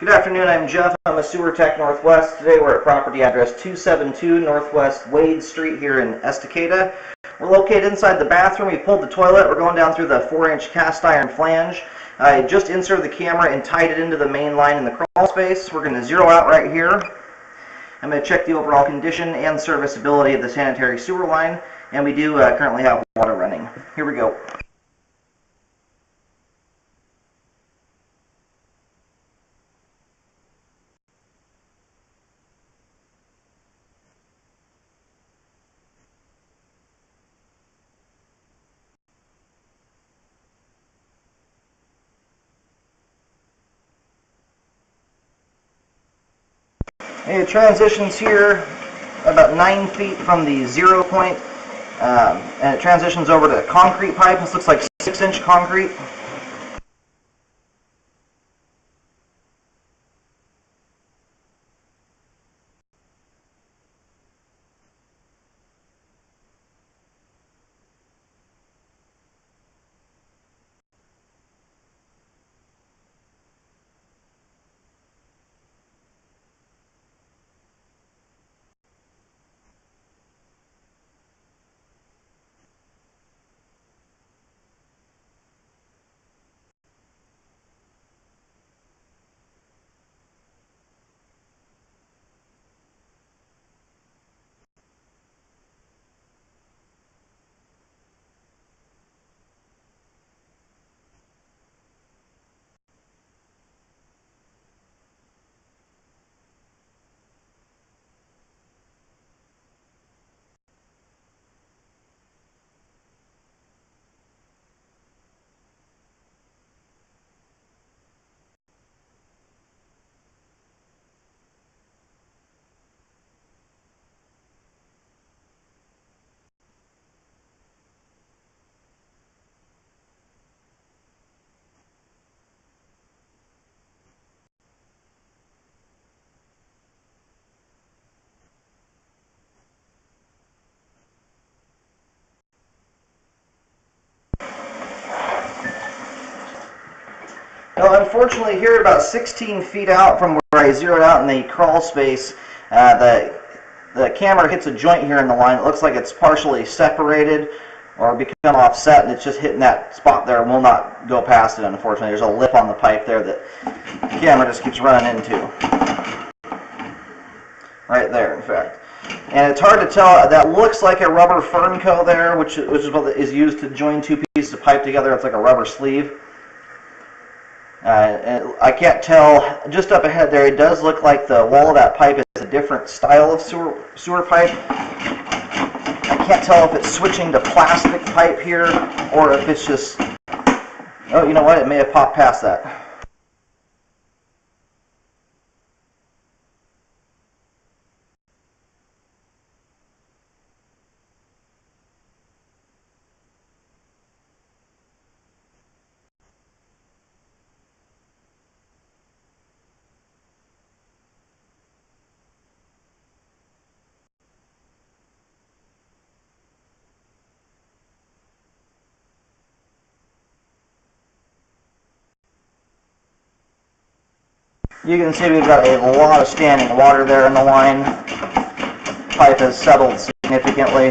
Good afternoon, I'm Jeff. I'm a Sewer Tech Northwest. Today we're at property address 272 Northwest Wade Street here in Estacada. We're located inside the bathroom. We pulled the toilet. We're going down through the 4-inch cast iron flange. I just inserted the camera and tied it into the main line in the crawl space. We're going to zero out right here. I'm going to check the overall condition and serviceability of the sanitary sewer line, and we do currently have water running. Here we go. It transitions here about 9 feet from the 0 point, and it transitions over to concrete pipe. This looks like 6-inch concrete. Well, unfortunately, here about 16 feet out from where I zeroed out in the crawl space, the camera hits a joint here in the line. It looks like it's partially separated or become offset, and it's just hitting that spot there and will not go past it, unfortunately. There's a lip on the pipe there that the camera just keeps running into. Right there, in fact. And it's hard to tell. That looks like a rubber Fernco there, which is what is used to join two pieces of pipe together. It's like a rubber sleeve. And I can't tell, just up ahead there, it does look like the wall of that pipe is a different style of sewer pipe. I can't tell if it's switching to plastic pipe here, or if it's just, oh, you know what, it may have popped past that. You can see we've got a lot of standing water there in the line. Pipe has settled significantly.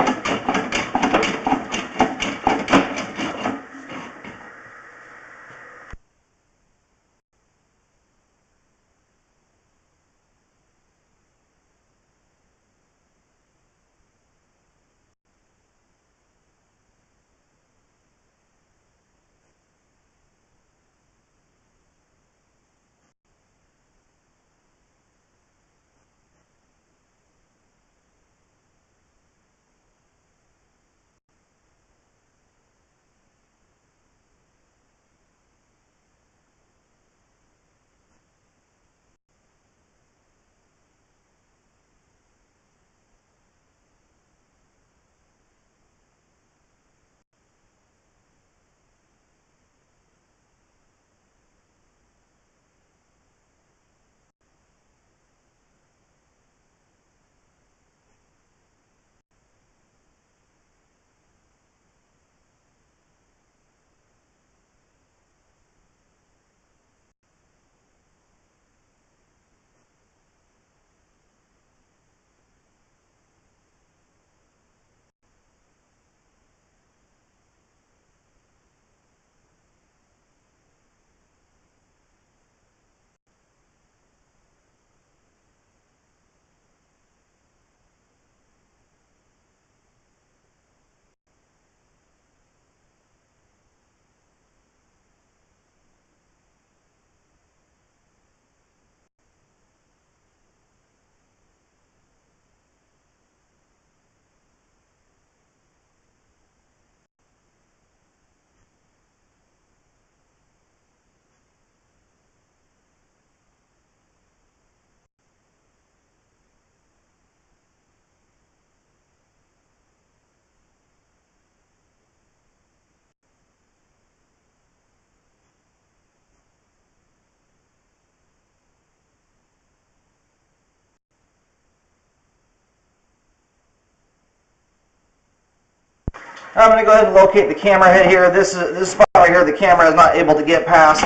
I'm going to go ahead and locate the camera head here. This spot right here, the camera is not able to get past,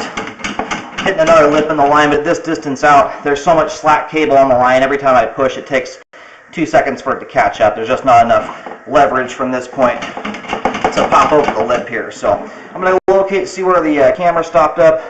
hitting another lip in the line, but this distance out, there's so much slack cable on the line. Every time I push, it takes 2 seconds for it to catch up. There's just not enough leverage from this point to pop over the lip here. So I'm going to locate, see where the camera stopped up.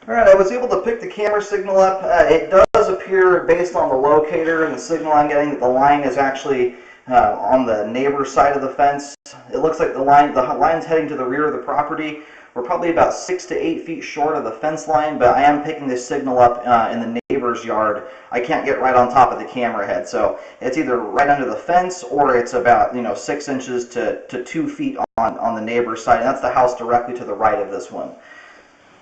Alright, I was able to pick the camera signal up. It does appear, based on the locator and the signal I'm getting, that the line is actually on the neighbor's side of the fence. It looks like the line's heading to the rear of the property. We're probably about 6 to 8 feet short of the fence line, but I am picking this signal up in the neighbor's yard. I can't get right on top of the camera head, so it's either right under the fence or it's about 6 inches to 2 feet on the neighbor's side, and that's the house directly to the right of this one.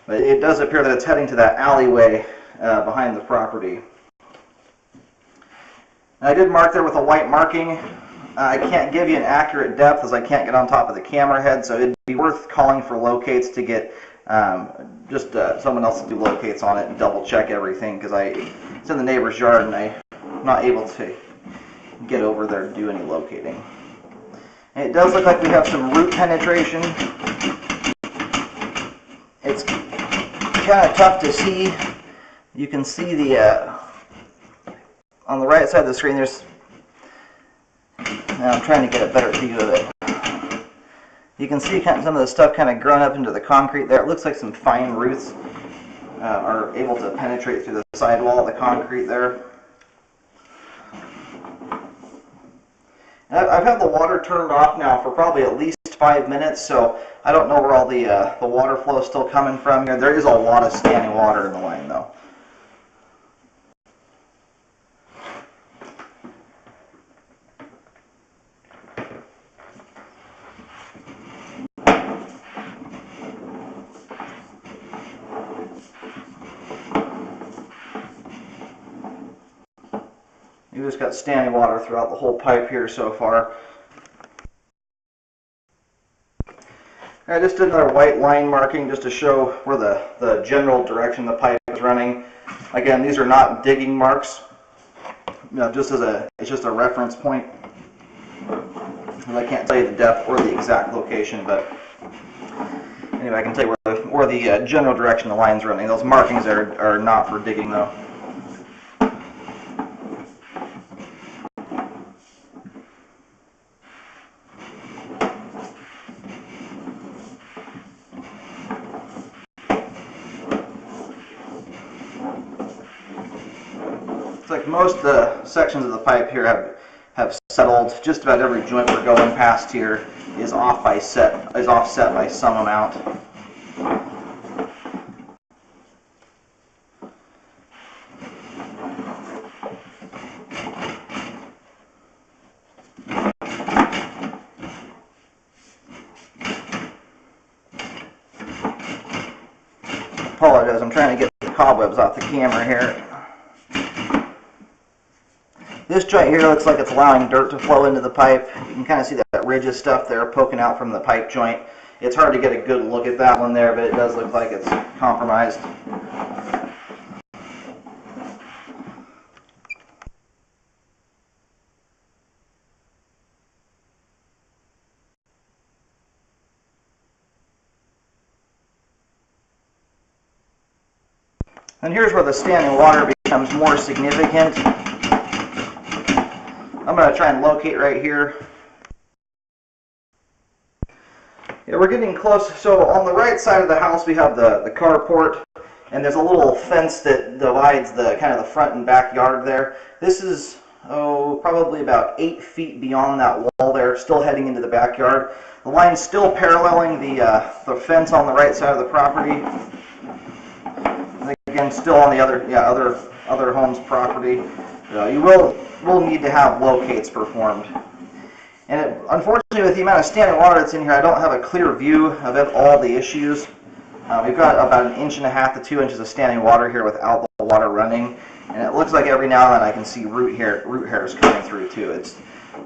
But it does appear that it's heading to that alleyway behind the property. And I did mark there with a white marking. I can't give you an accurate depth as I can't get on top of the camera head, so it'd be worth calling for locates to get someone else to do locates on it and double check everything, because it's in the neighbor's yard and I'm not able to get over there to do any locating. And it does look like we have some root penetration. It's kind of tough to see. You can see the on the right side of the screen there's, now I'm trying to get a better view of it. You can see some of the stuff kind of grown up into the concrete there. It looks like some fine roots are able to penetrate through the sidewall of the concrete there. And I've had the water turned off now for probably at least 5 minutes, so I don't know where all the water flow is still coming from here. There is a lot of standing water in the line though. You just got standing water throughout the whole pipe here so far. I just did another white line marking just to show where the general direction the pipe is running. Again, these are not digging marks. It's just a reference point. And I can't tell you the depth or the exact location, but anyway, I can tell you where the general direction the line's running. Those markings are not for digging though. It's like most sections of the pipe here have settled. Just about every joint we're going past here is offset by some amount. Apologize, I'm trying to get the cobwebs off the camera here. This joint here looks like it's allowing dirt to flow into the pipe. You can kind of see that ridge of stuff there poking out from the pipe joint. It's hard to get a good look at that one there, but it does look like it's compromised. And here's where the standing water becomes more significant. I'm going to try and locate right here. Yeah, we're getting close. So on the right side of the house we have the carport, and there's a little fence that divides the kind of the front and backyard there. This is probably about 8 feet beyond that wall there, still heading into the backyard. The line's still paralleling the fence on the right side of the property. And again, still on the other home's property. You will need to have locates performed. And unfortunately, with the amount of standing water that's in here, I don't have a clear view of all the issues. We've got about 1.5 to 2 inches of standing water here without the water running, and it looks like every now and then I can see root hairs coming through too.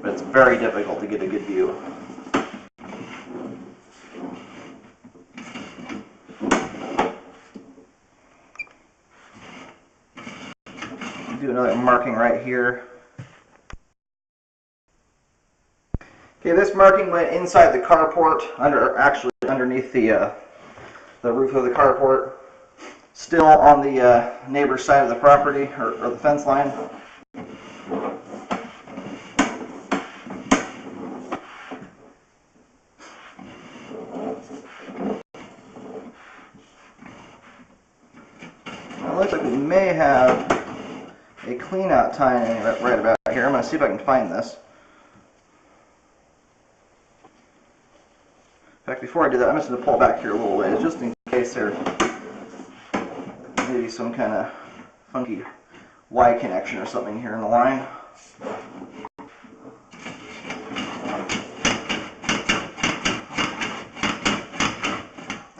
But it's very difficult to get a good view. Do another marking right here. Okay, this marking went inside the carport, actually underneath the roof of the carport, still on the neighbor's side of the property, or the fence line. Now, it looks like we may have a clean-out tie-in right about here. I'm going to see if I can find this. In fact, before I do that, I'm just going to pull back here a little ways, just in case there may be some kind of funky Y connection or something here in the line.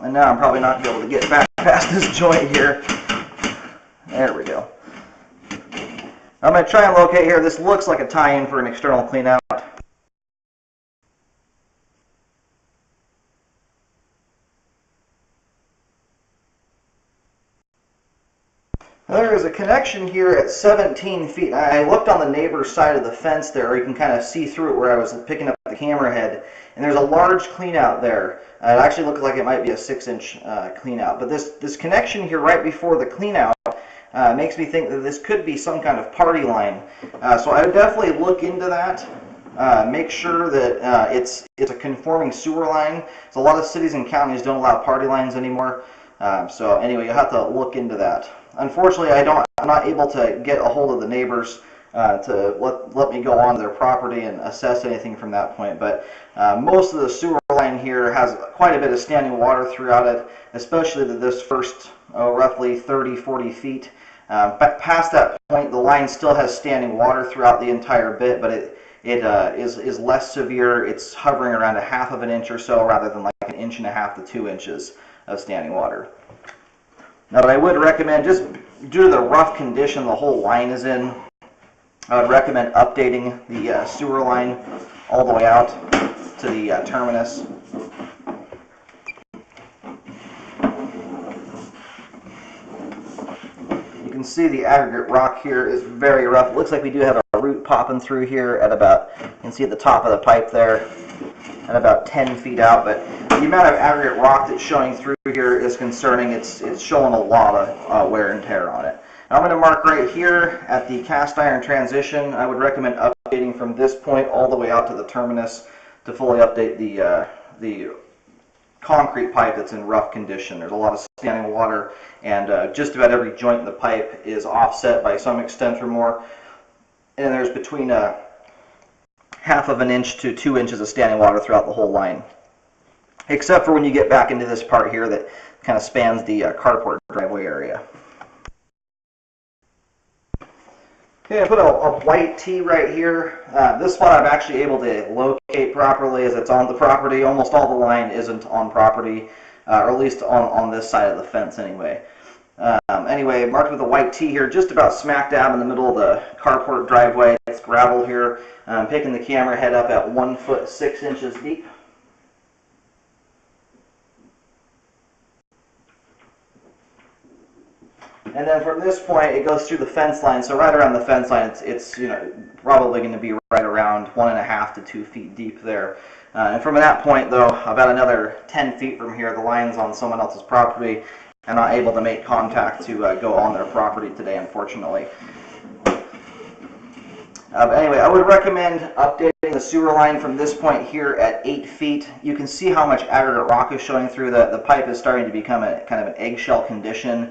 And now I'm probably not going to be able to get back past this joint here. There we go. I'm going to try and locate here. This looks like a tie-in for an external cleanout. There is a connection here at 17 feet. I looked on the neighbor's side of the fence there. You can kind of see through it where I was picking up the camera head. And there's a large cleanout there. It actually looked like it might be a 6-inch cleanout. But this connection here right before the cleanout makes me think that this could be some kind of party line. So I would definitely look into that. Make sure that it's a conforming sewer line. So a lot of cities and counties don't allow party lines anymore. So anyway, you'll have to look into that. Unfortunately, I'm not able to get a hold of the neighbors to let me go on their property and assess anything from that point. But most of the sewer line here has quite a bit of standing water throughout it, especially this first roughly 30-40 feet. Past that point, the line still has standing water throughout the entire bit, but it is less severe. It's hovering around 1/2 inch or so rather than like 1.5 to 2 inches of standing water. Now, what I would recommend, just due to the rough condition the whole line is in, I would recommend updating the sewer line all the way out to the terminus. You can see the aggregate rock here is very rough. It looks like we do have a root popping through here at about, you can see at the top of the pipe there, at about 10 feet out, but the amount of aggregate rock that's showing through here is concerning. It's showing a lot of wear and tear on it. Now I'm going to mark right here at the cast iron transition. I would recommend updating from this point all the way out to the terminus to fully update the concrete pipe that's in rough condition. There's a lot of standing water, and just about every joint in the pipe is offset by some extent or more, and there's between 1/2 inch to 2 inches of standing water throughout the whole line, except for when you get back into this part here that kind of spans the carport driveway area. Okay, I put a white tee right here. This spot I'm actually able to locate properly as it's on the property. Almost all the line isn't on property, or at least on this side of the fence anyway. Anyway, marked with a white tee here, just about smack dab in the middle of the carport driveway. It's gravel here. I'm picking the camera head up at 1 foot 6 inches deep. And then from this point, it goes through the fence line. So right around the fence line, it's probably going to be right around 1.5 to 2 feet deep there. And from that point, though, about another 10 feet from here, the line's on someone else's property. I'm not able to make contact to go on their property today, unfortunately. But anyway, I would recommend updating the sewer line from this point here at 8 feet. You can see how much aggregate rock is showing through. The pipe is starting to become a kind of an eggshell condition.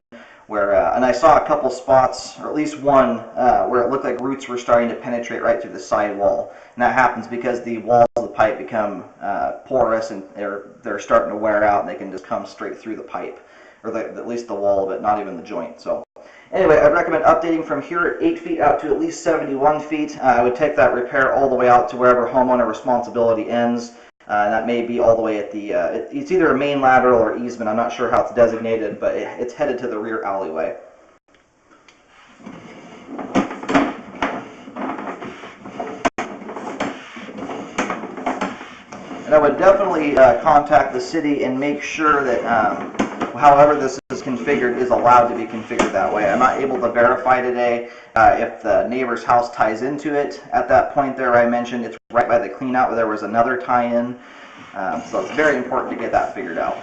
And I saw a couple spots, or at least one, where it looked like roots were starting to penetrate right through the sidewall. And that happens because the walls of the pipe become porous, and they're starting to wear out, and they can just come straight through the pipe, or at least the wall of it, not even the joint. So anyway, I'd recommend updating from here at 8 feet out to at least 71 feet. I would take that repair all the way out to wherever homeowner responsibility ends. And that may be all the way at the, it's either a main lateral or easement. I'm not sure how it's designated, but it's headed to the rear alleyway. And I would definitely contact the city and make sure that however this is configured is allowed to be configured that way. I'm not able to verify today if the neighbor's house ties into it. At that point there I mentioned it's right by the cleanout where there was another tie-in. So it's very important to get that figured out.